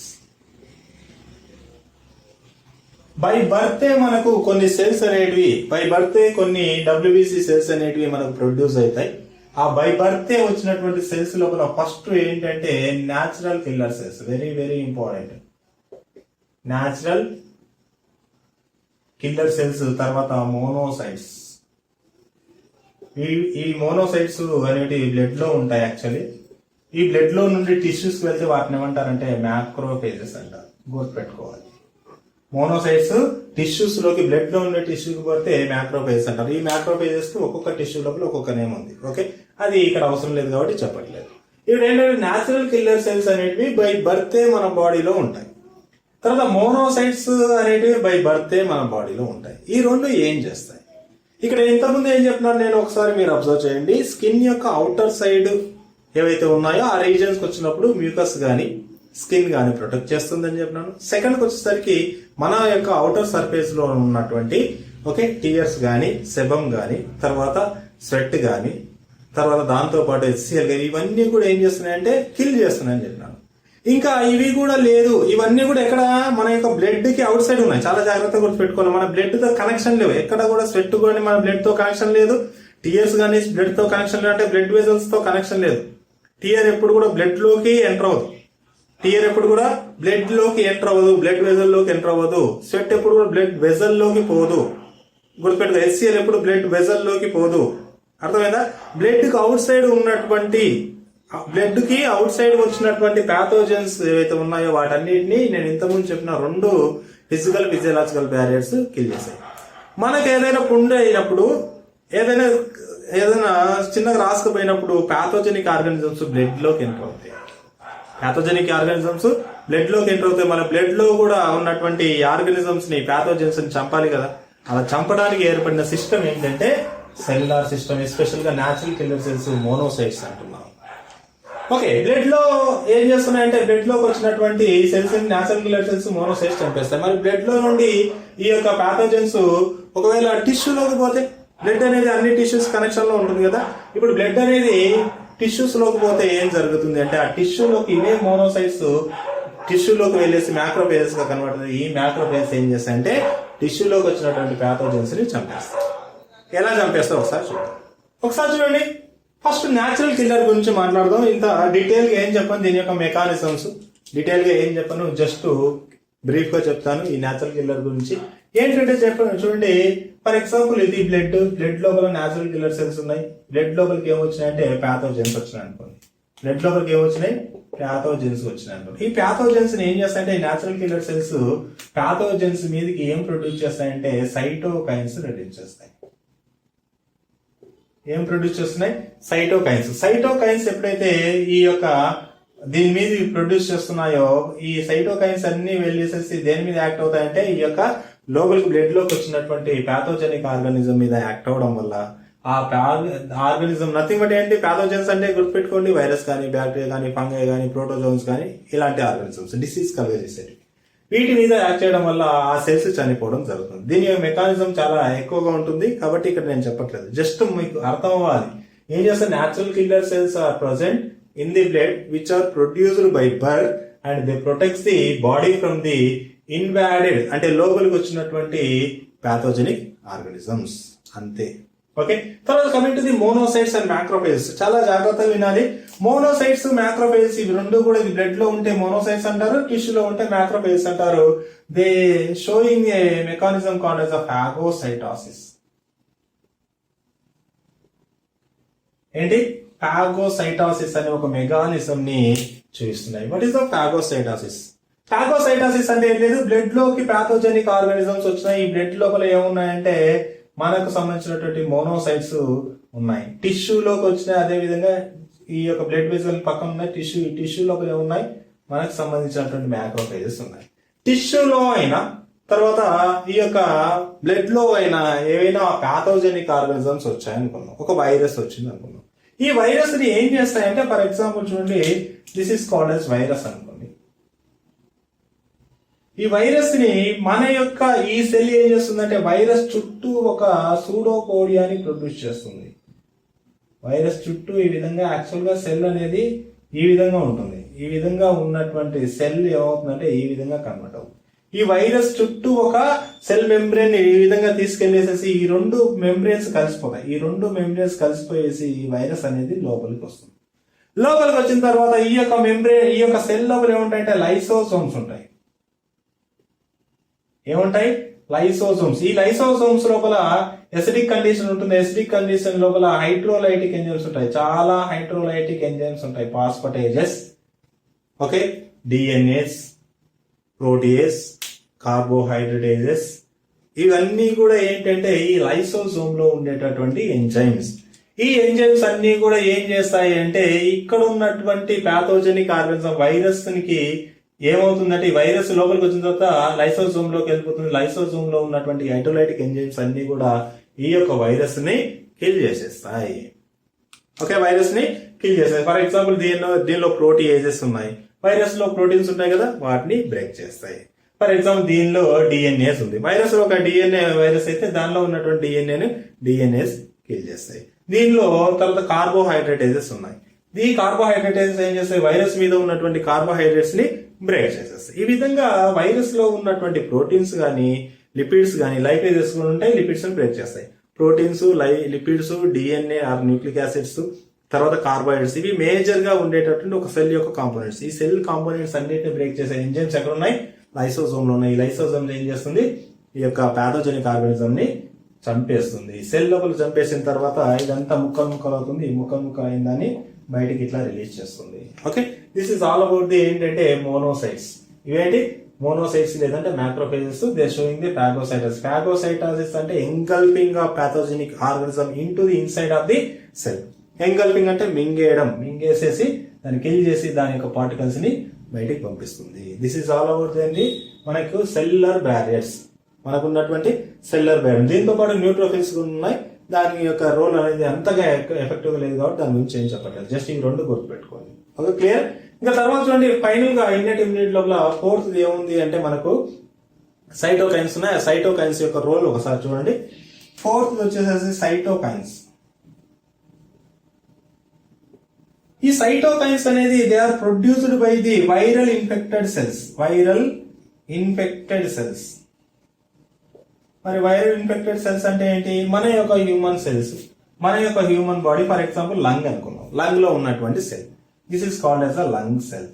By బర్తే మనకు కొన్ని సెల్స్ అనేటివి, బై బర్తే కొన్ని WBC సెల్స్ అనేటివి మనకు ప్రొడ్యూస్ అవుతాయి. ఆ బై బర్తే వచ్చినటువంటి సెల్స్ లోపల ఫస్ట్ ఏంటంటే natural killer cells, very very important. Natural killer cells. తర్వాత మోనోసైట్స్. ఈ మోనోసైట్స్ అనేవి బ్లడ్ లో ఉంటాయి. యాక్చువల్లీ ఈ బ్లడ్ లో నుండి టిష్యూస్ వెళ్తే వాటిని ఏమంటారంటే మ్యాక్రోఫేజెస్ అంటారు, గుర్తుపెట్టుకోవాలి. మోనోసైట్స్ టిష్యూస్ లోకి, బ్లడ్ లో ఉండే టిష్యూకి పోతే మ్యాక్రోఫేజెస్ అంటారు. ఈ మ్యాక్రోఫేజెస్ కి ఒక్కొక్క టిష్యూ లోపల ఒక్కొక్క నేమ్ ఉంది. ఓకే, అది ఇక్కడ అవసరం లేదు కాబట్టి చెప్పట్లేదు. ఇప్పుడు ఏంటంటే న్యాచురల్ కిల్లర్ సెల్స్ అనేటివి బై బర్తే మన బాడీలో ఉంటాయి. తర్వాత మోనోసైట్స్ అనేటివి బై బర్తే మన బాడీలో ఉంటాయి. ఈ రెండు ఏం చేస్తాయి? ఇక్కడ ఇంతకుముందు ఏం చెప్తున్నాను నేను, ఒకసారి మీరు అబ్జర్వ్ చేయండి. స్కిన్ యొక్క అవుటర్ సైడ్ ఏవైతే ఉన్నాయో ఆ రీజన్స్ కి వచ్చినప్పుడు మ్యూకస్ గానీ, స్కిన్ గానీ ప్రొటెక్ట్ చేస్తుందని చెప్పినాను. సెకండ్ వచ్చేసరికి మన యొక్క అవుటర్ సర్ఫేస్ లో ఉన్నటువంటి టీయర్స్ గానీ, సెబం గానీ, తర్వాత స్వెట్ గానీ, తర్వాత దాంతో పాటు HCl గానీ, ఇవన్నీ కూడా ఏం చేస్తున్నాయంటే కిల్ చేస్తున్నాయని చెప్పినాను. ఇంకా ఇవి కూడా లేదు, ఇవన్నీ కూడా ఎక్కడ మన యొక్క బ్లడ్ కి అవుట్ సైడ్ ఉన్నాయి. చాలా జాగ్రత్తగా గుర్తుపెట్టుకోవాలి. మన బ్లడ్ తో కనెక్షన్ లేవు, ఎక్కడ కూడా స్వెట్ కానీ మన బ్లడ్ తో కనెక్షన్ లేదు, టీయర్స్ గానీ బ్లడ్ తో కనెక్షన్ లేదు, అంటే బ్లడ్ వెజల్స్ తో కనెక్షన్ లేదు. టీయర్ ఎప్పుడు కూడా బ్లడ్ లోకి ఎంటర్ అవ్వదు, టీయర్ ఎప్పుడు కూడా బ్లడ్ లోకి ఎంటర్ అవ్వదు, బ్లడ్ వెజల్ లోకి ఎంటర్ అవ్వదు. స్వెట్ ఎప్పుడు కూడా బ్లడ్ వెజల్ లోకి పోదు, గుర్తుపెట్టుకో. HCl ఎప్పుడు బ్లడ్ వెజల్ లోకి పోదు, అర్థమైందా? బ్లడ్ కి అవుట్ సైడ్ ఉన్నటువంటి, బ్లడ్ కి అవుట్ సైడ్ వచ్చినటువంటి ప్యాథోజన్స్ ఏవైతే ఉన్నాయో వాటన్నిటిని నేను ఇంతకుముందు చెప్పిన రెండు ఫిజికల్ ఫిజియలాజికల్ బ్యారియర్స్ కిల్ చేశాయి. మనకు ఏదైనా పుండు అయినప్పుడు, ఏదైనా చిన్నగా రాసుకుపోయినప్పుడు ప్యాథోజెనిక్ ఆర్గానిజమ్స్ బ్లడ్ లోకి ఎంటర్ అవుతాయి. ప్యాథోజెనిక్ ఆర్గానిజమ్స్ బ్లడ్ లోకి ఎంటర్ అవుతాయి. మన బ్లడ్ లో కూడా ఉన్నటువంటి ఆర్గానిజమ్స్ ని, ప్యాథోజన్స్ ని చంపాలి కదా. అలా చంపడానికి ఏర్పడిన సిస్టమ్ ఏంటంటే సెల్యులార్ సిస్టమ్, ఎస్పెషల్ గా న్యాచురల్ కిల్లర్ సెల్స్, మోనోసైట్స్ అంటున్నాం. ఓకే, బ్లడ్ లో ఏం చేస్తున్నాయంటే బ్లడ్ లోకి వచ్చినటువంటి cells natural killer cells, monocytes చంపేస్తాయి. మరి బ్లడ్ లో నుండి ఈ యొక్క ప్యాథోజన్స్ ఒకవేళ టిష్యూలోకి పోతే, బ్లడ్ అనేది అన్ని టిష్యూస్ కనెక్షన్ లో ఉంటుంది కదా. ఇప్పుడు బ్లడ్ అనేది టిష్యూస్ లోకి పోతే ఏం జరుగుతుంది అంటే ఆ టిష్యూలోకి ఇవే మోనోసైట్స్ టిష్యూలోకి వెళ్ళేసి మ్యాక్రోఫేజెస్ గా కన్వర్ట్ అవుతుంది. ఈ మ్యాక్రోఫేజెస్ ఏం చేస్తాయంటే టిష్యూలోకి వచ్చినటువంటి ప్యాథోజన్స్ ని చంపేస్తాయి. ఎలా చంపేస్తావు ఒకసారి చూద్దాం. ఒకసారి చూడండి, ఫస్ట్ న్యాచురల్ కిల్లర్ గురించి మాట్లాడదాం. ఇంత డీటెయిల్ గా ఏం చెప్పను, దీని యొక్క మెకానిజమ్స్ డీటెయిల్ గా ఏం చెప్పను, జస్ట్ బ్రీఫ్ గా చెప్తాను ఈ న్యాచురల్ కిల్లర్ గురించి. ఏంటంటే చెప్పండి చూడండి, ఫర్ ఎగ్జాంపుల్ ఇది బ్లడ్ లోపల న్యాచురల్ కిల్లర్ సెల్స్ ఉన్నాయి. బ్లడ్ లోపలికి ఏమొచ్చినాయంటే ప్యాథోజన్స్ వచ్చినాయి అనుకోండి. బ్లడ్ లోపలికి ఏమొచ్చినాయి, ప్యాథోజన్స్ వచ్చినాయి అనుకోండి. ఈ ప్యాథోజన్స్ ఏం చేస్తాయంటే ఈ న్యాచురల్ కిల్లర్ సెల్స్ ప్యాథోజన్స్ మీదకి ఏం ప్రొడ్యూస్ చేస్తాయంటే సైటోకైన్స్ ప్రొడ్యూస్ చేస్తాయి. ఏం ప్రొడ్యూస్ చేస్తున్నాయి, సైటోకైన్స్. సైటోకైన్స్ ఎప్పుడైతే ఈ యొక్క దీని మీద ప్రొడ్యూస్ చేస్తున్నాయో ఈ సైటోకైన్స్ అన్ని వెళ్ళేసేసి దేని మీద యాక్ట్ అవుతాయంటే ఈ యొక్క లోపలికి బ్లడ్ లోకి వచ్చినటువంటి ప్యాథోజెనిక్ ఆర్గానిజం మీద యాక్ట్ అవడం వల్ల ఆ ఆర్గానిజం నథింగ్ బట్ ఏంటి, ప్యాథోజన్స్ అంటే గుర్తుపెట్టుకోండి, వైరస్ కానీ బ్యాక్టీరియా కానీ ఫంగై కానీ ప్రోటోజోన్స్ కానీ ఇలాంటి ఆర్గానిజమ్స్ డిసీజ్ కలుగజేసేవి. వీటి మీద యాక్ట్ చేయడం వల్ల ఆ సెల్స్ చనిపోవడం జరుగుతుంది. దీని మెకానిజం చాలా ఎక్కువగా ఉంటుంది కాబట్టి ఇక్కడ నేను చెప్పట్లేదు, జస్ట్ మీకు అర్థం అవ్వాలి. ఏం చేస్తే natural killer cells are present in the blood which are produced by birth and they protects the body from the invaded అంటే లోపలికి వచ్చినటువంటి ప్యాథోజెనిక్ ఆర్గానిజమ్స్. అంతే. ఓకే, తర్వాత coming to the monocytes and macrophages. చాలా జాగ్రత్తగా వినాలి. మోనోసైట్స్ మ్యాక్రోఫేజెస్ ఇవి రెండు కూడా బ్లడ్ లో ఉంటే మోనోసైట్స్ అంటారు, టిష్యూలో ఉంటే మ్యాక్రోఫేజెస్ అంటారు. They sowing A mechanism called as phagocytosis. ఏంటి, ఫాగోసైటోసిస్ అనే ఒక మెకానిజం ని చూపిస్తున్నాయి. What is the phagocytosis? Phagocytosis అంటే ఏం లేదు, బ్లడ్ లోకి ప్యాథోజెనిక్ ఆర్గానిజమ్స్ వచ్చినాయి. ఈ బ్లడ్ లోపల ఏమున్నాయంటే మనకు సంబంధించినటువంటి మోనోసైట్స్ ఉన్నాయి. టిష్యూలోకి వచ్చినాయి. అదే విధంగా ఈ యొక్క బ్లడ్ వెసల్ పక్కన ఉన్నాయి టిష్యూ లోపల ఏమున్నాయి, మనకు సంబంధించినటువంటి మ్యాక్రోఫేజెస్ ఉన్నాయి. టిష్యూలో అయినా తర్వాత ఈ యొక్క బ్లడ్ లో అయినా ఏవైనా ప్యాథోజెనిక్ ఆర్గానిజమ్స్ వచ్చాయనుకున్నాం. ఒక వైరస్ వచ్చింది అనుకున్నాం. ఈ వైరస్ ని ఏం చేస్తాయంటే ఫర్ ఎగ్జాంపుల్ చూడండి, this is called as virus అనుకోండి. ఈ వైరస్ ని మన యొక్క ఈ సెల్ ఏం చేస్తుందంటే వైరస్ చుట్టూ ఒక సూడోపోడియాని ప్రొడ్యూస్ చేస్తుంది. వైరస్ చుట్టూ ఈ విధంగా యాక్చువల్ గా సెల్ అనేది ఈ విధంగా ఉంటుంది. ఈ విధంగా ఉన్నటువంటి సెల్ ఏమవుతుందంటే ఈ విధంగా కన్వర్ట్ అవుతుంది. ఈ వైరస్ చుట్టూ ఒక సెల్ మెంబ్రేన్ ఈ విధంగా తీసుకెళ్లేసేసి ఈ రెండు మెంబ్రేన్స్ కలిసిపోతాయి. ఈ రెండు మెంబ్రేన్స్ కలిసిపోయేసి ఈ వైరస్ అనేది లోపలికి వస్తుంది. లోపలికి వచ్చిన తర్వాత ఈ యొక్క మెంబ్రేన్ ఈ యొక్క సెల్ లోపల ఏముంటాయంటే లైసోసోమ్స్ ఉంటాయి. ఏముంటాయి, లైసోసోమ్స్. ఈ లైసోసోమ్స్ లోపల ఎసిడిక్ కండిషన్ ఉంటుంది. ఎసిడిక్ కండిషన్ లోపల హైడ్రోలైటిక్ ఎంజైమ్స్ ఉంటాయి. చాలా హైడ్రోలైటిక్ ఎంజైమ్స్ ఉంటాయి. ఫాస్ఫటేజెస్, ఓకే, డిఎన్ఏస్, ప్రోటీయేస్, కార్బోహైడ్రేటేజెస్, ఇవన్నీ కూడా ఏంటంటే ఈ లైసోసోమ్ లో ఉండేటటువంటి ఎంజైమ్స్. ఈ ఎంజైమ్స్ అన్ని కూడా ఏం చేస్తాయి అంటే ఇక్కడ ఉన్నటువంటి ప్యాథోజెనిక్ ఆర్గానిజం వైరస్ కి ఏమవుతుందంటే ఈ వైరస్ లోపలికి వచ్చిన తర్వాత లైసోజోమ్ లోకి వెళ్ళిపోతుంది. లైసోజోమ్ లో ఉన్నటువంటి హైడ్రోలైటిక్ ఎంజైమ్స్ అన్ని కూడా ఈ యొక్క వైరస్ ని కిల్ చేసేస్తాయి. ఓకే, వైరస్ ని కిల్ చేస్తాయి. ఫర్ ఎగ్జాంపుల్ దీనిలో ప్రోటీయేజెస్ ఉన్నాయి. వైరస్ లో ప్రోటీన్స్ ఉంటాయి కదా, వాటిని బ్రేక్ చేస్తాయి. ఫర్ ఎగ్జాంపుల్ దీనిలో డిఎన్ఏస్ ఉంది. వైరస్ లో ఒక డిఎన్ఏ వైరస్ అయితే దానిలో ఉన్నటువంటి డిఎన్ఏస్ కిల్ చేస్తాయి. దీనిలో తర్వాత కార్బోహైడ్రేటేజెస్ ఉన్నాయి. ఈ కార్బోహైడ్రేటేస్ ఏం చేస్తాయి, వైరస్ మీద ఉన్నటువంటి కార్బోహైడ్రేట్స్ ని బ్రేక్ చేసేస్తాయి. ఈ విధంగా వైరస్ లో ఉన్నటువంటి ప్రోటీన్స్ గానీ లిపిడ్స్ గానీ లైపేజెస్ కూడా ఉంటాయి, లిపిడ్స్ ని బ్రేక్ చేస్తాయి. Proteins, lipids, DNA or nucleic acids, తర్వాత కార్బోహైడ్రేట్స్, ఇవి మేజర్ గా ఉండేటటువంటి ఒక సెల్ యొక్క కాంపోనెంట్స్. ఈ సెల్ కాంపోనెంట్స్ అన్నిటిని బ్రేక్ చేసే ఎంజైమ్స్ ఎక్కడ ఉన్నాయి, లైసోజోమ్ లో ఉన్నాయి. ఈ లైసోజోమ్ ఏం చేస్తుంది, ఈ యొక్క ప్యాథోజెనిక్ ఆర్గానిజం ని చంపేస్తుంది. సెల్ లోపల చంపేసిన తర్వాత ఇదంతా ముక్కలు అవుతుంది. ఈ ముక్కలు అయిన దాన్ని బయటికి ఇట్లా రిలీజ్ చేస్తుంది. Okay, this is all about the ఏంటంటే మోనోసైట్స్. ఇవేంటి మోనోసైట్స్ లేదంటే macrophages. They showing the phagocytosis. Phagocytosis అంటే engulfing of pathogenic organism into the inside of the cell. Engulfing అంటే మింగేసేసి దాన్ని కిల్ చేసి దాని యొక్క పార్టికల్స్ ని బయటికి పంపిస్తుంది. This is all about the మనకు సెల్యులర్ బ్యారియర్స్, మనకు ఉన్నటువంటి సెల్యులర్ బ్యారియర్. దీంతో పాటు న్యూట్రోఫిల్స్ ఉన్నాయి. దాని యొక్క రోల్ అనేది అంతగా ఎఫెక్టివ్ గా లేదు కాబట్టి దాని గురించి ఏం చెప్పట్లేదు. జస్ట్ ఈ రెండు గుర్తుపెట్టుకోండి. Okay, clear. ఇంకా తర్వాత చూడండి, ఫైనల్ గా ఇన్నెట్ ఇమ్యూనిటీ లోపల ఫోర్త్ ఏముంది అంటే మనకు సైటోకైన్స్ ఉన్నాయి. సైటోకైన్స్ యొక్క రోల్ ఒకసారి చూడండి. ఫోర్త్ వచ్చేసేసి సైటోకైన్స్. ఈ సైటోకైన్స్ అనేది they are produced by the viral infected cells. మరి వైరల్ ఇన్ఫెక్టెడ్ సెల్స్ అంటే ఏంటి? మన యొక్క హ్యూమన్ సెల్స్, మన యొక్క human body, for example lung అనుకున్నాం, లంగ్ లో ఉన్నటువంటి cell, this is called as a lung cell.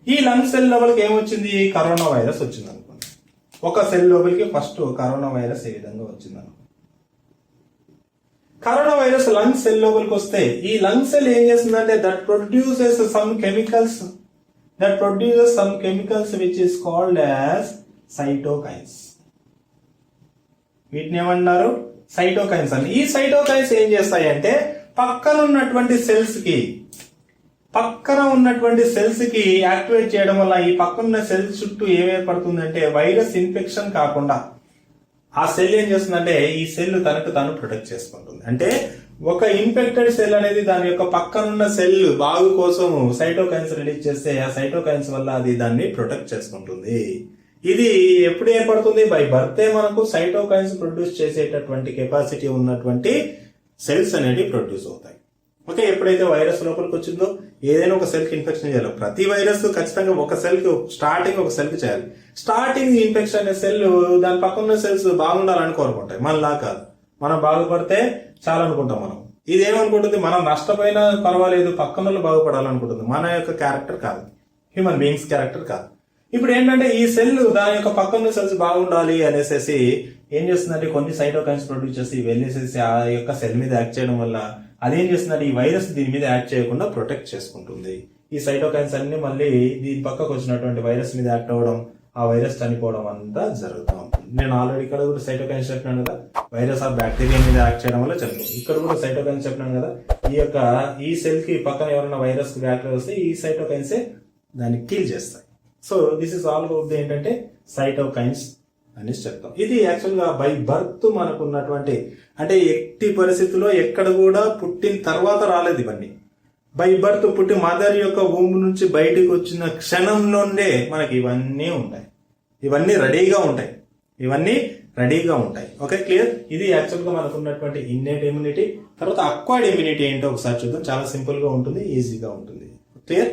ఈ లంగ్ సెల్ లోపలికి ఏమొచ్చింది? కరోనా వైరస్ వచ్చింది అనుకోండి. ఒక సెల్ లోపలికి ఫస్ట్ కరోనా వైరస్ ఏ విధంగా వచ్చింది అనుకోండి. కరోనా వైరస్ లంగ్ సెల్ లోపలికి వస్తే ఈ లంగ్ సెల్ ఏం చేస్తుందంటే that produces some chemicals which is called as cytokines. వీటిని ఏమన్నారు? సైటోకైన్స్ అని. ఈ సైటోకైన్స్ ఏం చేస్తాయంటే పక్కన ఉన్నటువంటి సెల్స్ కి యాక్టివేట్ చేయడం వల్ల ఈ పక్కన సెల్స్ చుట్టూ ఏమేర్పడుతుందంటే వైరస్ ఇన్ఫెక్షన్ కాకుండా ఆ సెల్ ఏం చేస్తుందంటే ఈ సెల్ తనకు తాను ప్రొటెక్ట్ చేసుకుంటుంది. అంటే ఒక ఇన్ఫెక్టెడ్ సెల్ అనేది దాని యొక్క పక్కనున్న సెల్ బాగు కోసం సైటోకైన్స్ రిలీజ్ చేస్తే ఆ సైటోకైన్స్ వల్ల అది దాన్ని ప్రొటెక్ట్ చేసుకుంటుంది. ఇది ఎప్పుడు ఏర్పడుతుంది? బై బర్తే మనకు సైటోకైన్స్ ప్రొడ్యూస్ చేసేటటువంటి కెపాసిటీ ఉన్నటువంటి సెల్స్ అనేవి ప్రొడ్యూస్ అవుతాయి. ఓకే, ఎప్పుడైతే వైరస్ లోపలికి వచ్చిందో ఏదైనా ఒక సెల్ కి ఇన్ఫెక్షన్ చేయాలి. ప్రతి వైరస్ ఖచ్చితంగా ఒక సెల్ కి స్టార్టింగ్ చేయాలి. స్టార్టింగ్ ఇన్ఫెక్షన్ అనే సెల్ దాని పక్కన సెల్స్ బాగుండాలని కోరుకుంటాయి. మనలా కాదు, మనం బాగుపడితే చాలా అనుకుంటాం. మనం ఇదేమనుకుంటుంది? మనం నష్టపోయినా పర్వాలేదు, పక్కన వాళ్ళు బాగుపడాలనుకుంటుంది. మన యొక్క క్యారెక్టర్ కాదు, హ్యూమన్ బీయింగ్స్ క్యారెక్టర్ కాదు. ఇప్పుడు ఏంటంటే ఈ సెల్ దాని యొక్క పక్కన సెల్స్ బాగుండాలి అనేసి ఏం చేస్తుందంటే కొన్ని సైటోకైన్స్ ప్రొడ్యూస్ చేసి వెళ్ళేసేసి ఆ యొక్క సెల్ మీద యాక్ట్ చేయడం వల్ల అదేం చేస్తుందంటే ఈ వైరస్ దీని మీద యాక్ట్ చేయకుండా ప్రొటెక్ట్ చేసుకుంటుంది. ఈ సైటోకైన్స్ అన్ని మళ్ళీ దీని పక్కకు వచ్చినటువంటి వైరస్ మీద యాక్ట్ అవ్వడం, ఆ వైరస్ చనిపోవడం అంతా జరుగుతూ ఉంటుంది. నేను ఆల్రెడీ ఇక్కడ కూడా సైటోకైన్స్ చెప్పినాను కదా, వైరస్ ఆఫ్ బ్యాక్టీరియా మీద యాక్ట్ చేయడం వల్ల చనిపోతుంది. ఇక్కడ కూడా సైటోకైన్స్ చెప్పినాను కదా, ఈ సెల్ కి పక్కన ఎవరైనా వైరస్ కి బ్యాక్టీరియా వస్తే ఈ సైటోకైన్సే దాన్ని కిల్ చేస్తాయి. So this is all about ఏంటంటే సైటోకైన్స్ అని చెప్తాం. ఇది యాక్చువల్ గా బై బర్త్ మనకు ఉన్నటువంటి, అంటే ఎట్టి పరిస్థితుల్లో ఎక్కడ కూడా పుట్టిన తర్వాత రాలేదు ఇవన్నీ. బై బర్త్ పుట్టి మదర్ యొక్క ఊంబు నుంచి బయటికి వచ్చిన క్షణంలోనే మనకి ఇవన్నీ ఉంటాయి. ఇవన్నీ రెడీగా ఉంటాయి. Okay, clear? ఇది యాక్చువల్ గా మనకు ఉన్నటువంటి ఇన్నేట్ ఇమ్యూనిటీ. తర్వాత అక్వైర్డ్ ఇమ్యూనిటీ ఏంటో ఒకసారి చూద్దాం. చాలా సింపుల్ గా ఉంటుంది, ఈజీగా ఉంటుంది. క్లియర్?